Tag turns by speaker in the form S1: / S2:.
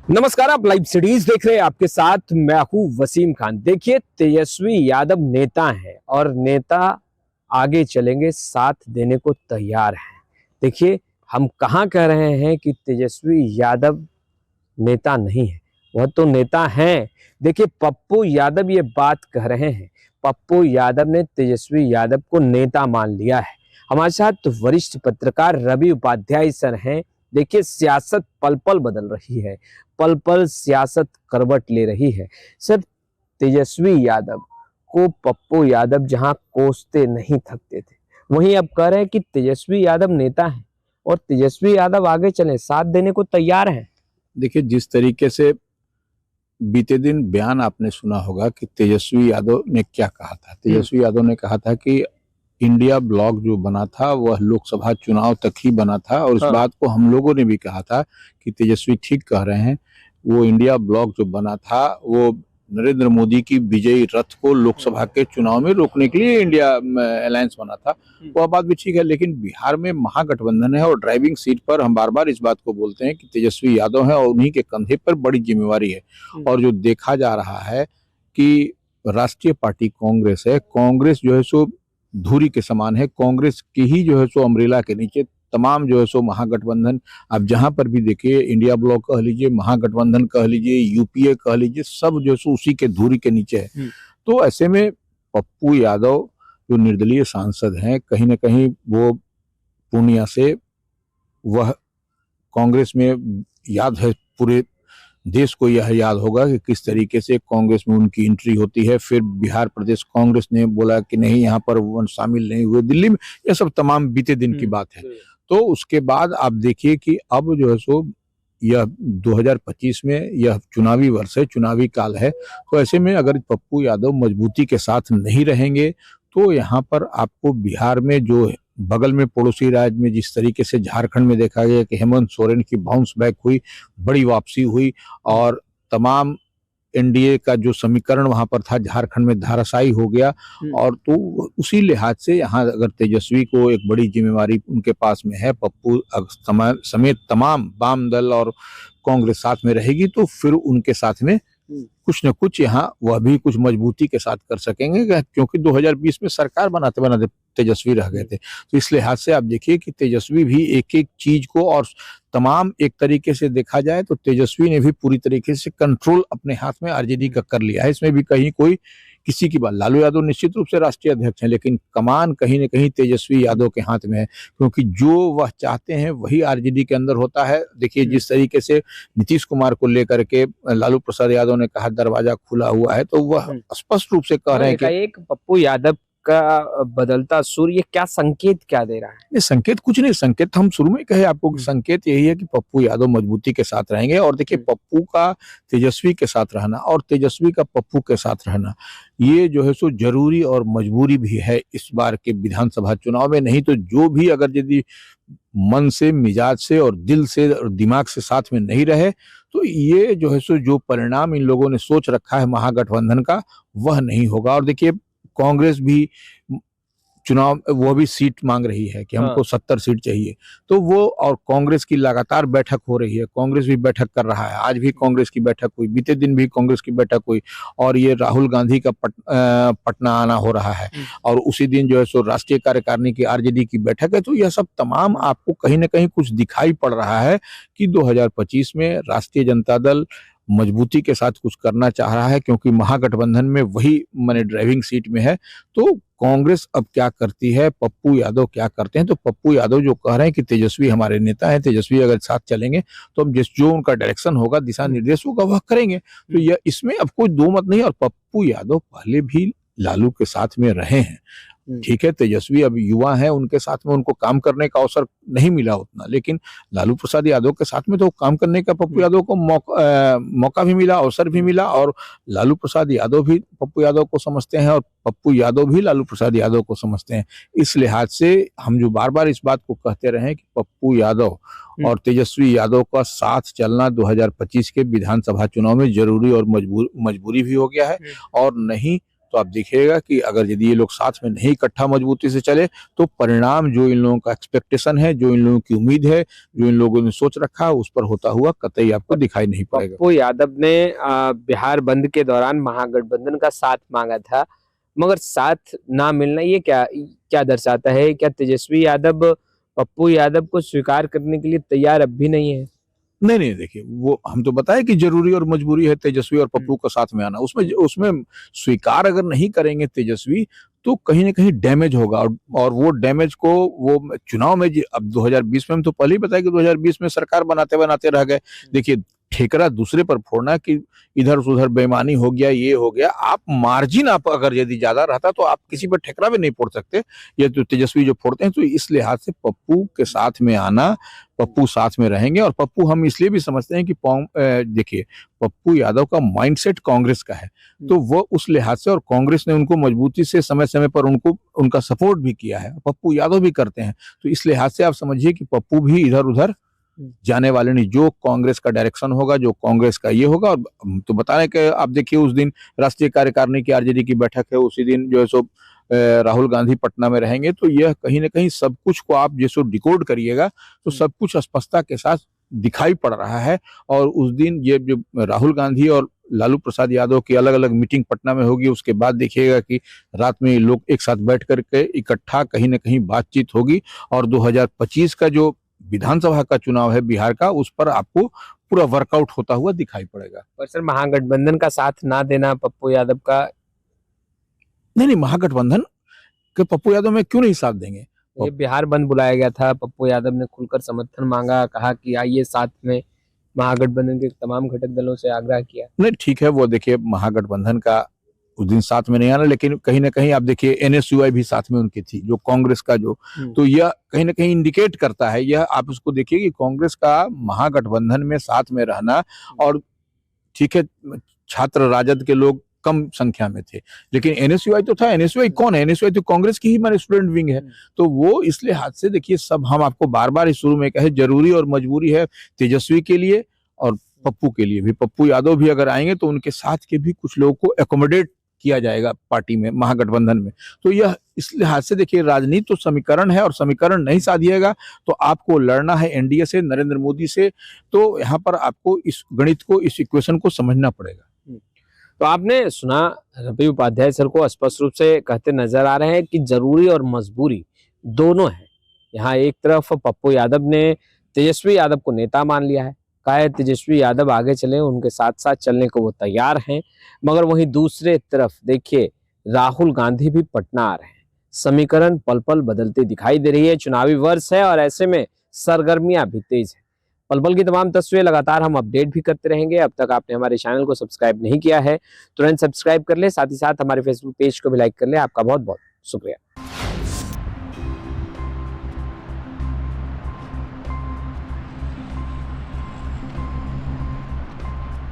S1: नमस्कार, आप live cities देख रहे हैं। आपके साथ मैं हूं वसीम खान। देखिए, तेजस्वी यादव नेता है और नेता आगे चलेंगे, साथ देने को तैयार हैं। देखिए, हम कहाँ कह रहे हैं कि तेजस्वी यादव नेता नहीं है, वह तो नेता हैं। देखिए, पप्पू यादव ये बात कह रहे हैं। पप्पू यादव ने तेजस्वी यादव को नेता मान लिया है। हमारे साथ वरिष्ठ पत्रकार रवि उपाध्याय सर हैं। देखिए, सियासत पल पल बदल रही है, पल पल सियासत करवट ले रही है। सर, तेजस्वी यादव को पप्पू यादव जहां कोसते नहीं थकते थे, वहीं अब कह रहे हैं कि तेजस्वी यादव नेता है और तेजस्वी यादव आगे चले, साथ देने को तैयार हैं।
S2: देखिए, जिस तरीके से बीते दिन बयान आपने सुना होगा कि तेजस्वी यादव ने क्या कहा था। तेजस्वी यादव ने कहा था कि इंडिया ब्लॉक जो बना था वह लोकसभा चुनाव तक ही बना था और इस बात को हम लोगों ने भी कहा था कि तेजस्वी ठीक कह रहे हैं। वो इंडिया ब्लॉक जो बना था वो नरेंद्र मोदी की विजयी रथ को लोकसभा के चुनाव में रोकने के लिए इंडिया अलायंस बना था। वह बात भी ठीक है, लेकिन बिहार में महागठबंधन है और ड्राइविंग सीट पर हम बार बार इस बात को बोलते हैं कि तेजस्वी यादव है और उन्हीं के कंधे पर बड़ी जिम्मेवारी है। और जो देखा जा रहा है कि राष्ट्रीय पार्टी कांग्रेस है, कांग्रेस जो है सो धुरी के समान है। कांग्रेस की ही जो है सो अम्ब्रेला के नीचे तमाम जो है सो महागठबंधन, आप जहां पर भी देखिए, इंडिया ब्लॉक कह लीजिए, महागठबंधन कह लीजिए, यूपीए कह लीजिए, सब जो है सो उसी के धुरी के नीचे है। तो ऐसे में पप्पू यादव जो निर्दलीय सांसद हैं, कहीं ना कहीं वो पूर्णिया से, वह कांग्रेस में याद है, पूरे देश को यह याद होगा कि किस तरीके से कांग्रेस में उनकी एंट्री होती है। फिर बिहार प्रदेश कांग्रेस ने बोला कि नहीं, यहाँ पर वो शामिल नहीं हुए, दिल्ली में, यह सब तमाम बीते दिन की बात है। तो उसके बाद आप देखिए कि अब जो है सो यह 2025 में यह चुनावी वर्ष है, चुनावी काल है। तो ऐसे में अगर पप्पू यादव मजबूती के साथ नहीं रहेंगे तो यहाँ पर आपको बिहार में, जो बगल में पड़ोसी राज्य में जिस तरीके से झारखंड में देखा गया कि हेमंत सोरेन की बाउंस बैक हुई, बड़ी वापसी हुई और तमाम एनडीए का जो समीकरण वहां पर था झारखंड में धराशायी हो गया। और तो उसी लिहाज से यहाँ अगर तेजस्वी को एक बड़ी जिम्मेवारी उनके पास में है, पप्पू समेत तमाम वाम दल और कांग्रेस साथ में रहेगी, तो फिर उनके साथ में कुछ न कुछ यहाँ वह भी कुछ मजबूती के साथ कर सकेंगे, क्योंकि 2020 में सरकार बनाते बनाते तेजस्वी रह गए थे। तो इस लिहाज से आप देखिए कि तेजस्वी भी एक एक चीज को, और तमाम एक तरीके से देखा जाए तो तेजस्वी ने भी पूरी तरीके से कंट्रोल अपने हाथ में आरजेडी का कर लिया है। इसमें भी कहीं कोई किसी की बात, लालू यादव निश्चित रूप से राष्ट्रीय अध्यक्ष हैं, लेकिन कमान कहीं न कहीं तेजस्वी यादव के हाथ में है, क्योंकि जो वह चाहते हैं वही आरजेडी के अंदर होता है। देखिए, जिस तरीके से नीतीश कुमार को लेकर के लालू प्रसाद यादव ने कहा दरवाजा खुला हुआ है, तो वह स्पष्ट रूप से कह रहे हैं कि
S1: एक पप्पू यादव का बदलता सुर ये क्या संकेत क्या दे रहा है?
S2: ये संकेत कुछ नहीं, संकेत हम शुरू में कहे आपको कि संकेत यही है कि पप्पू यादव मजबूती के साथ रहेंगे। और देखिए, पप्पू का तेजस्वी के साथ रहना और तेजस्वी का पप्पू के साथ रहना, ये जो है सो जरूरी और मजबूरी भी है इस बार के विधानसभा चुनाव में। नहीं तो जो भी अगर यदि मन से, मिजाज से और दिल से और दिमाग से साथ में नहीं रहे, तो ये जो है सो जो परिणाम इन लोगों ने सोच रखा है महागठबंधन का, वह नहीं होगा। और देखिए, कांग्रेस भी चुनाव, वो भी सीट मांग रही है कि हमको 70 सीट चाहिए। तो वो, और कांग्रेस की लगातार बैठक हो रही है, कांग्रेस भी बैठक कर रहा है। आज भी कांग्रेस की बैठक हुई, बीते दिन भी कांग्रेस की बैठक हुई, और ये राहुल गांधी का पटना आना हो रहा है, और उसी दिन जो है सो राष्ट्रीय कार्यकारिणी की आरजेडी की बैठक है। तो यह सब तमाम आपको कहीं ना कहीं कुछ दिखाई पड़ रहा है कि 2025 में राष्ट्रीय जनता दल मजबूती के साथ कुछ करना चाह रहा है, क्योंकि महागठबंधन में वही माने ड्राइविंग सीट में है। तो कांग्रेस अब क्या करती है, पप्पू यादव क्या करते हैं? तो पप्पू यादव जो कह रहे हैं कि तेजस्वी हमारे नेता हैं, तेजस्वी अगर साथ चलेंगे तो अब जो उनका डायरेक्शन होगा, दिशा निर्देश होगा, वह करेंगे। तो यह, इसमें अब कोई दो मत नहीं। और पप्पू यादव पहले भी लालू के साथ में रहे हैं, ठीक है, तेजस्वी अब युवा है, उनके साथ में उनको काम करने का अवसर नहीं मिला उतना, लेकिन लालू प्रसाद यादव के साथ में तो काम करने का पप्पू यादव को मौका भी मिला, अवसर भी मिला। और लालू प्रसाद यादव भी पप्पू यादव को समझते हैं और पप्पू यादव भी लालू प्रसाद यादव को समझते हैं। इस लिहाज से हम जो बार बार इस बात को कहते रहे कि पप्पू यादव और तेजस्वी यादव का साथ चलना 2025 के विधानसभा चुनाव में जरूरी और मजबूरी भी हो गया है, और नहीं तो आप देखिएगा कि अगर यदि ये लोग साथ में नहीं इकट्ठा मजबूती से चले तो परिणाम जो इन लोगों का एक्सपेक्टेशन है, जो इन लोगों की उम्मीद है, जो इन लोगों ने सोच रखा, उस पर होता हुआ कतई आपको दिखाई नहीं पड़ेगा।
S1: पप्पू यादव ने बिहार बंद के दौरान महागठबंधन का साथ मांगा था, मगर साथ ना मिलना ये क्या क्या दर्शाता है? क्या तेजस्वी यादव पप्पू यादव को स्वीकार करने के लिए तैयार अब भी नहीं है?
S2: नहीं नहीं, देखिए वो हम तो बताए कि जरूरी और मजबूरी है तेजस्वी और पप्पू का साथ में आना। उसमें उसमें स्वीकार अगर नहीं करेंगे तेजस्वी तो कहीं ना कहीं डैमेज होगा, और वो डैमेज को वो चुनाव में अब 2020 में हम तो पहले ही बताया कि 2020 में सरकार बनाते बनाते रह गए। देखिए ठेकरा दूसरे पर फोड़ना कि इधर उधर बेईमानी हो गया, ये हो गया, आप मार्जिन आप अगर यदि ज्यादा रहता तो आप किसी पर ठेकरा भी नहीं फोड़ सकते, ये तो तेजस्वी जो फोड़ते हैं। तो इस लिहाज से पप्पू के साथ में आना, पप्पू साथ में रहेंगे, और पप्पू हम इसलिए भी समझते हैं कि देखिए पप्पू यादव का माइंडसेट कांग्रेस का है, तो वो उस लिहाज से, और कांग्रेस ने उनको मजबूती से समय समय पर उनका सपोर्ट भी किया है, पप्पू यादव भी करते हैं। तो इस लिहाज से आप समझिए कि पप्पू भी इधर उधर जाने वाले नहीं, जो कांग्रेस का डायरेक्शन होगा, जो कांग्रेस का ये होगा। और तो बता रहे कि आप देखिए उस दिन राष्ट्रीय कार्यकारिणी की आरजेडी की बैठक है, उसी दिन जो है सो राहुल गांधी पटना में रहेंगे। तो यह कहीं ना कहीं सब कुछ को आप जैसो डिकोड करिएगा तो सब कुछ स्पष्टता के साथ दिखाई पड़ रहा है। और उस दिन ये जो राहुल गांधी और लालू प्रसाद यादव की अलग अलग मीटिंग पटना में होगी, उसके बाद देखिएगा कि रात में लोग एक साथ बैठ करके इकट्ठा कहीं ना कहीं बातचीत होगी, और 2025 का जो विधानसभा का चुनाव है बिहार का, उस पर आपको पूरा वर्कआउट होता हुआ दिखाई पड़ेगा।
S1: पर सर महागठबंधन का साथ ना देना पप्पू यादव का,
S2: नहीं, महागठबंधन के पप्पू यादव में क्यों नहीं साथ देंगे?
S1: ये बिहार बंद बुलाया गया था, पप्पू यादव ने खुलकर समर्थन मांगा, कहा कि आइए साथ में, महागठबंधन के तमाम घटक दलों से आग्रह किया।
S2: नहीं ठीक है, वो देखिए महागठबंधन का उस दिन साथ में नहीं आना, लेकिन कहीं ना कहीं आप देखिए एनएसयूआई भी साथ में उनकी थी, जो कांग्रेस का जो, तो यह कहीं ना कहीं इंडिकेट करता है, यह आप उसको देखिए कि कांग्रेस का महागठबंधन में साथ में रहना। और ठीक है छात्र राजद के लोग कम संख्या में थे, लेकिन एनएसयूआई तो था। एनएसयूआई कौन है? एनएसयूआई तो कांग्रेस की ही माने स्टूडेंट विंग है। तो वो इसलिए हाथ से देखिए सब, हम आपको बार बार इस शुरू में कहे जरूरी और मजबूरी है तेजस्वी के लिए और पप्पू के लिए भी। पप्पू यादव भी अगर आएंगे तो उनके साथ के भी कुछ लोगों को एकोमोडेट किया जाएगा पार्टी में, महागठबंधन में। तो यह इस लिहाज से देखिए राजनीति तो समीकरण है, और समीकरण नहीं साधिएगा तो आपको लड़ना है एनडीए से, नरेंद्र मोदी से। तो यहाँ पर आपको इस गणित को, इस इक्वेशन को समझना पड़ेगा।
S1: तो आपने सुना रवि उपाध्याय सर को स्पष्ट रूप से कहते नजर आ रहे हैं कि जरूरी और मजबूरी दोनों है। यहाँ एक तरफ पप्पू यादव ने तेजस्वी यादव को नेता मान लिया है, कहा है तेजस्वी यादव आगे चले, उनके साथ साथ चलने को वो तैयार हैं। मगर वहीं दूसरे तरफ देखिए राहुल गांधी भी पटना आ रहे हैं। समीकरण पल पल बदलती दिखाई दे रही है, चुनावी वर्ष है और ऐसे में सरगर्मियां भी तेज है। पल पल की तमाम तस्वीरें लगातार हम अपडेट भी करते रहेंगे। अब तक आपने हमारे चैनल को सब्सक्राइब नहीं किया है, तुरंत सब्सक्राइब कर ले, साथ ही साथ हमारे फेसबुक पेज को भी लाइक कर ले। आपका बहुत बहुत शुक्रिया।